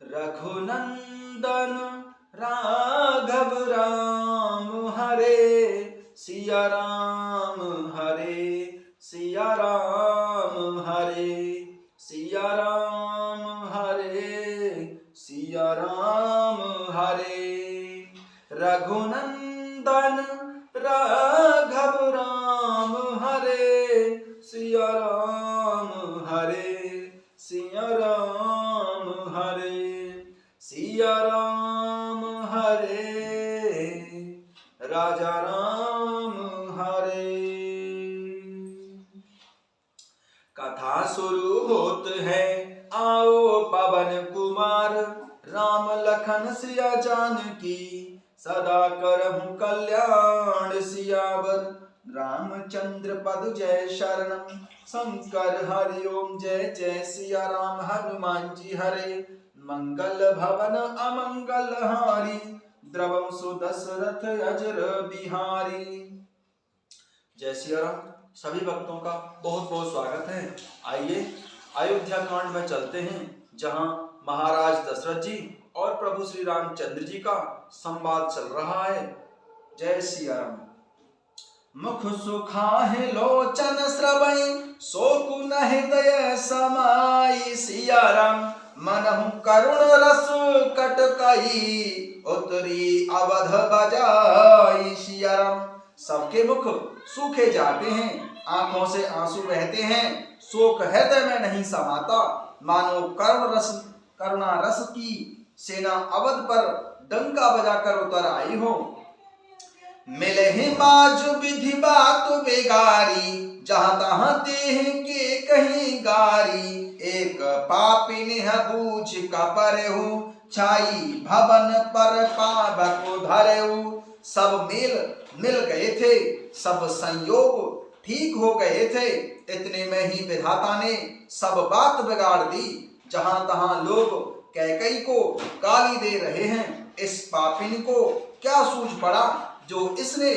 रघुनंदन राघव राम हरे सिया राम हरे सिया राम हरे सिया राम हरे सिया राम हरे। रघुनंदन राघव राम हरे सिया राम हरे सिया राम हरे सिया राम हरे राजा राम हरे। कथा शुरू होत है आओ पवन कुमार, राम लखन सिया जानकी सदा करहु कल्याण सियावर। रामचंद्र पद जय शरणम शंकर हरि ओम जय जय सिया राम हनुमान जी हरे। मंगल भवन अमंगल हारी, द्रवम सुदशरथ अजर बिहारी। जय सिया राम। सभी भक्तों का बहुत बहुत स्वागत है। आइए अयोध्या कांड में चलते हैं, जहां महाराज दशरथ जी और प्रभु श्री रामचंद्र जी का संवाद चल रहा है। जय सिया राम। मुख सुखाहि लोचन श्रवै, शोकुन हृदय समाई सिया राम। मनहु करुण रस कटकई, उतरी अवध बजाई सिया राम। सबके मुख सूखे जाते हैं, आंखों से आंसू बहते हैं, शोक हृदय में नहीं समाता, मानो करुणा रस की सेना अवध पर डंका बजाकर उतर आई हो। मिले ही बाजु विधि बात बेगारी, जहां तहां देह के कहीं गारी। एक पापिन बूझ का परेहु, छाई भवन पर पावक धरेहु। सब मिल गए थे, सब संयोग ठीक हो गए थे, इतने में ही विधाता ने सब बात बिगाड़ दी। जहां तहां लोग कैकई को गाली दे रहे हैं, इस पापिन को क्या सूझ पड़ा जो इसने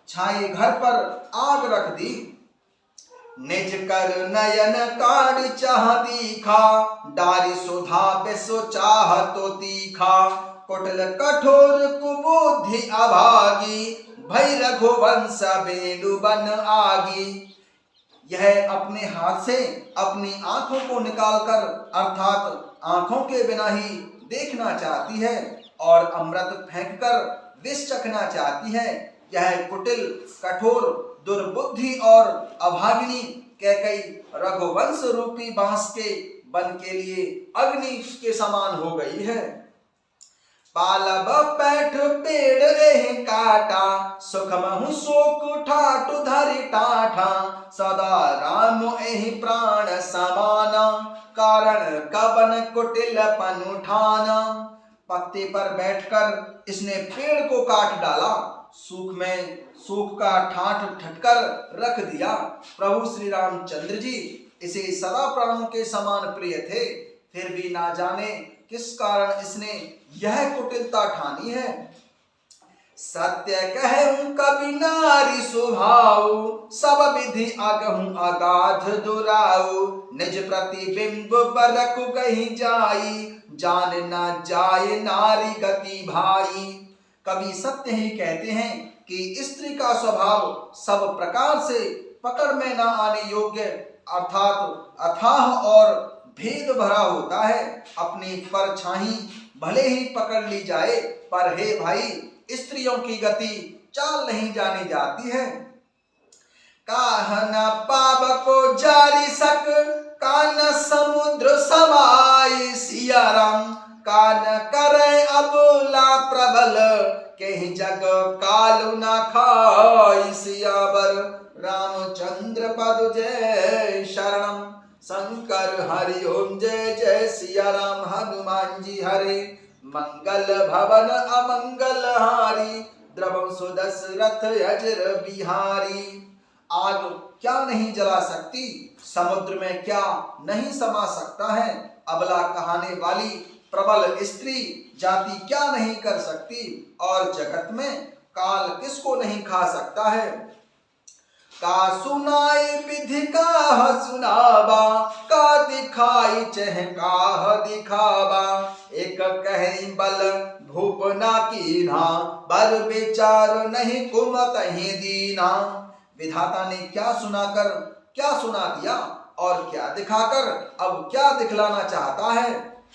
छाए घर पर आग रख दी। निज कर नयन काढ़ चाह दीखा, डारी सुधा बेसो चाह तो तीखा। कुटिल कठोर कुबुद्धि अभागी, भई रघुवंश बेणु बन आगी। यह अपने हाथ से अपनी आंखों को निकालकर, अर्थात आंखों के बिना ही देखना चाहती है और अमृत फेंककर विष चखना चाहती है। यह कुटिल कठोर दुर्बुद्धि और अभागिनी कैकई रघुवंश रूपी बांस के बन के लिए अग्नि के समान हो गई है। पालब पैठ पेड़ एहि काटा, सुख महु शोक ठाट धरि टाठा। सदा राम एहि प्राण समाना, कारण कवन कुटिल पन उठाना। पत्ते पर बैठकर इसने पेड़ को काट डाला, सूख का ठाठ ठटकर रख दिया। प्रभु श्री रामचंद्र जी इसे सदा प्राणों के समान प्रिय थे, फिर भी ना जाने किस कारण इसने यह कुटिलता ठानी है। सत्य कहूं कभी नारी स्वभाव, सब विधि अगहूं अगाध दुराऊ। निज प्रतिबिंब बरकु कहीं जाई, जान ना जाए नारी गति भाई। कवि सत्य ही कहते हैं कि स्त्री का स्वभाव सब प्रकार से पकड़ में न आने योग्य, अर्थात अथाह और भेद भरा होता है। अपनी परछाई भले ही पकड़ ली जाए, पर हे भाई, स्त्रियों की गति चाल नहीं जानी जाती है। काहन पावको जारी सक, कान समुद्र समाई सिया राम। कान करे अबला प्रबल, कहीं जग कालु न खाई सियावर। रामचंद्र पद जय शरणम शंकर हरि ओम जय जय सिया राम हनुमान जी हरे। मंगल भवन अमंगल हारी, द्रवम सुदशरथ अजर बिहारी। आग क्या नहीं जला सकती, समुद्र में क्या नहीं समा सकता है। अबला कहाने वाली प्रबल स्त्री जाति क्या नहीं कर सकती, और जगत में काल किसको नहीं खा सकता है। का सुनाई विधि का सुनावा, का दिखाई चहका दिखावा। एक कहीं बल भूप ना कीन्हा, बर विचार नहीं कुमत ही दीना। विधाता ने क्या सुनाकर क्या सुना दिया और क्या दिखाकर अब क्या दिखलाना चाहता है।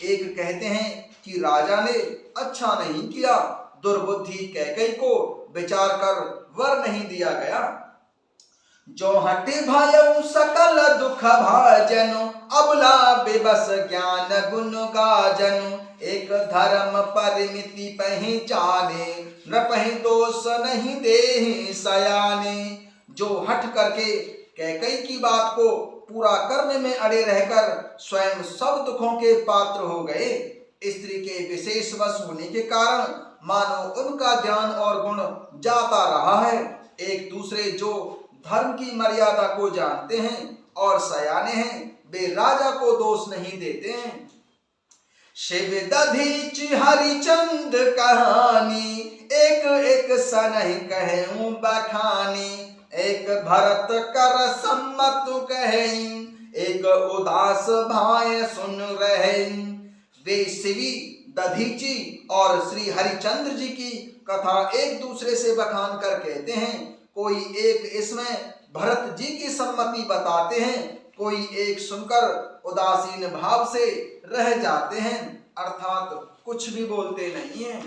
एक कहते हैं कि राजा ने अच्छा नहीं किया, दुर्बुद्धि कैकई को विचार कर वर नहीं दिया गया। जो हटि भयउ सकल दुख भाजन, अबला बेबस ज्ञान गुण गाजन। एक धर्म परिमिति पहचाने, नृपहि दोष नहीं देहि सयाने। जो हट करके कैकई की बात को पूरा करने में अड़े रहकर स्वयं सब दुखों के पात्र हो गए। स्त्री के विशेष वश होने के कारण मानो उनका ज्ञान और गुण जाता रहा है। एक दूसरे जो धर्म की मर्यादा को जानते हैं और सयाने हैं, वे राजा को दोष नहीं देते हैं। शिव दधीच हरिचंद कहानी, एक एक सनहि कहूं बखानी। एक भरत कर सम्मत कहें, एक उदास भाय सुन रहे। वे शिवी दधीची और श्री हरिचंद्र जी की कथा एक दूसरे से बखान कर कहते हैं। कोई एक इसमें भरत जी की सम्मति बताते हैं, कोई एक सुनकर उदासीन भाव से रह जाते हैं, अर्थात कुछ भी बोलते नहीं हैं।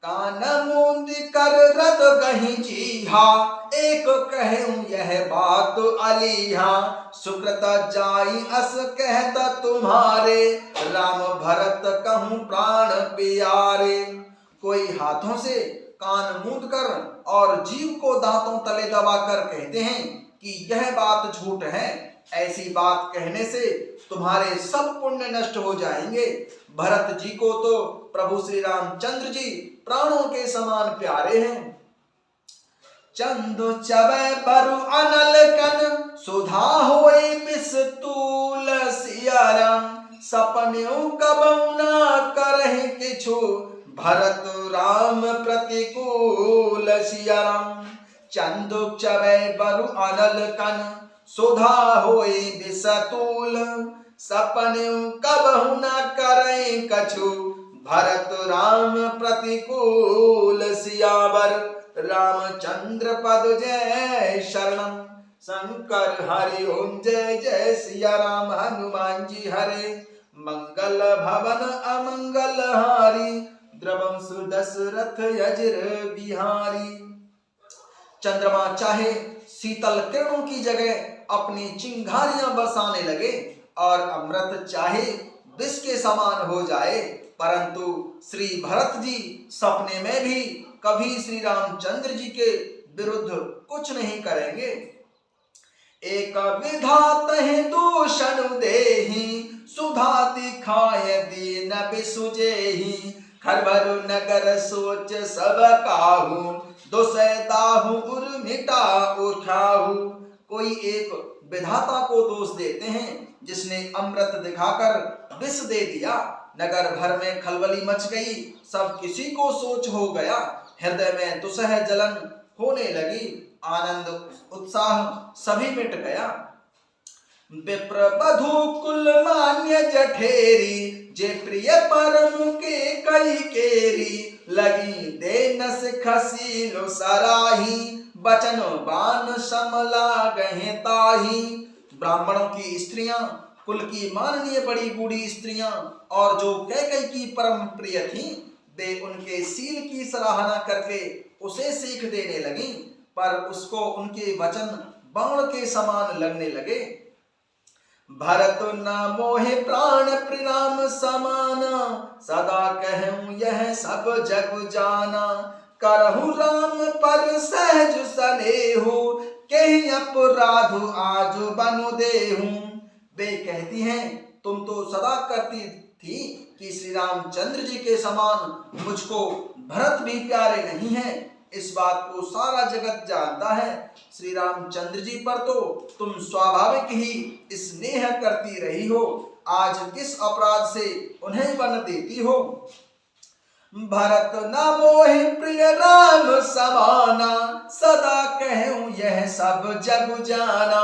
कान मूंद कर रत गही जीहा, एक कहूं यह बात अलीहा। सुकृत जाई अस कहता तुम्हारे, राम भरत कहूं प्राण प्यारे। कोई हाथों से कान मूंद कर और जीव को दांतों तले दबाकर कहते हैं कि यह बात झूठ है। ऐसी बात कहने से तुम्हारे सब पुण्य नष्ट हो जाएंगे। भरत जी को तो प्रभु श्री रामचंद्र जी प्राणों के समान प्यारे हैं। चंदु चबै बरु अनल कन, सुधा होई बिस्तूल सियाराम। सपन्यों कबौ ना करहि किछु, भरत राम प्रतिकूल सियाराम। चंदु चबै बरु अनल कन, सुधा होई बिस्तूल। सपन्यों कबहु न करहि कछु, भरत राम प्रतिकूल सियावर। रामचंद्र पद जय शरणम, शंकर हरि ओम जय जय सिया राम। हनुमान जी हरे, मंगल भवन अमंगल हारी। द्रवम सुदशरथ यजिर बिहारी। चंद्रमा चाहे शीतल किरणों की जगह अपनी चिंगारियां बरसाने लगे और अमृत चाहे विष के समान हो जाए, परंतु श्री भरत जी सपने में भी कभी श्री रामचंद्र जी के विरुद्ध कुछ नहीं करेंगे। एक विधात है दूषण देहि, सुधा दिखाय दीन बिसुजेहि। खरबरु नगर सोच सब काहू, दुसैताहू उर्मिटा उठाहू। कोई एक विधाता को दोष देते हैं जिसने अमृत दिखाकर विष दे दिया। नगर भर में खलबली मच गई, सब किसी को सोच हो गया। हृदय में दुसह जलन होने लगी, आनंद उत्साह सभी मिट गया। विप्र बधु कुल मान्य जठेरी, जे प्रिय परम के कई केरी। लगी देनस खसीलो सराही, बचन बान समला गहे ताही। ब्राह्मणों की स्त्रियां, कुल की माननीय बड़ी बूढ़ी स्त्रियां और जो कैकई की परम प्रिय थीं, वे उनके शील की सराहना करके उसे सीख देने लगी, पर उसको उनके वचन बाण के समान लगने लगे। भरत न मोहे प्राण प्रणाम समाना, सदा कहूं यह सब जग जाना। करहु राम पर सहज सनेहु, कहीं अपराध आज बनु देहूं। वे कहती हैं, तुम तो सदा करती थी कि श्री रामचंद्र जी के समान मुझको भरत भी प्यारे नहीं हैं। इस बात को सारा जगत जानता है। श्री रामचंद्र जी पर तो तुम स्वाभाविक ही स्नेह करती रही हो, आज किस अपराध से उन्हें वन देती हो। भरत न मोहि प्रिय राम समाना, सदा कहूँ यह सब जग जाना।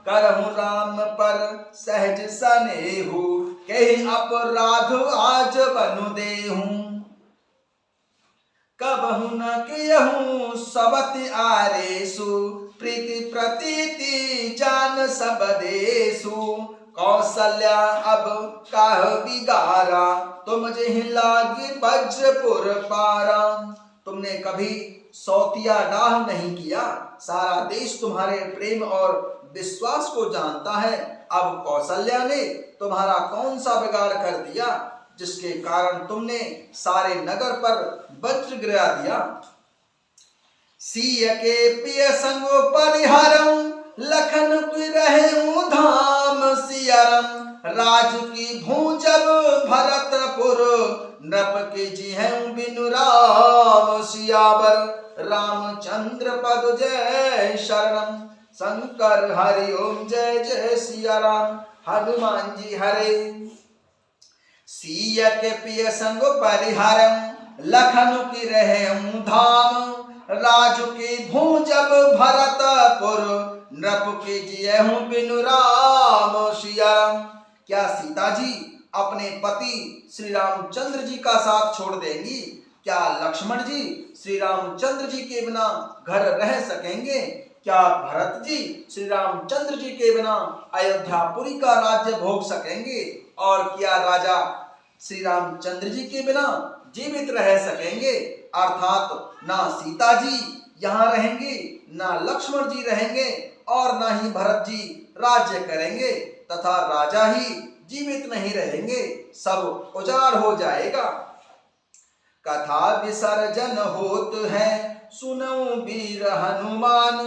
करहूँ राम पर सहज सनेहु, कहीं अपराध आज बनु देहूँ। कबहु न कियहूँ सबति आरेसु, प्रीति प्रतीति जान सब देसु। कौशल्या अब काह बिगारा, तुम जेहि लागी वज्रपुर पारा। तुमने कभी सौतिया डाह नहीं किया, सारा देश तुम्हारे प्रेम और विश्वास को जानता है। अब कौशल्या ने तुम्हारा कौन सा बिगाड़ कर दिया, जिसके कारण तुमने सारे नगर पर वज्र गिरा दिया। सिय के पिय संग परिहरम, लखन रहूं धाम सियरम। राज की भूं जब भरतपुर, नृप के जिहूं बिनु राम सियावर। रामचंद्र पद जय शरणम, शंकर हरि ओम जय जय सिया राम। हनुमान जी हरे। सिय के पिय संग परिहरम, लखन की रहूं धाम। राजु की भूं जब भरतपुर, नृप के जियहूं बिनु राम सियाराम। क्या सीता जी अपने पति श्री रामचंद्र जी का साथ छोड़ देंगी? क्या लक्ष्मण जी श्री रामचंद्र जी के बिना घर रह सकेंगे? क्या भरत जी श्री रामचंद्र जी के बिना अयोध्यापुरी का राज्य भोग सकेंगे? और क्या राजा श्री रामचंद्र जी के बिना जीवित रह सकेंगे? अर्थात ना सीता जी यहाँ रहेंगे, ना लक्ष्मण जी रहेंगे, और ना ही भरत जी राज्य करेंगे, तथा राजा ही जीवित नहीं रहेंगे, सब उजाड़ हो जाएगा। कथा विसर्जन होत है, सुनो वीर हनुमान।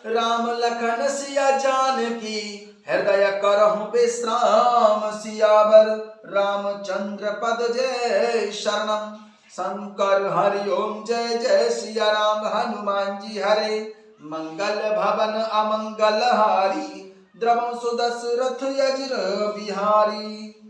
राम लखन सिया जानकी, हृदय करहु विश्राम सियावर। रामचंद्र पद जय शरणम, शंकर हरि ओम जय जय सिया राम। हनुमान जी हरे। मंगल भवन अमंगल हारी, द्रवं सुदशरथ यज्र बिहारी।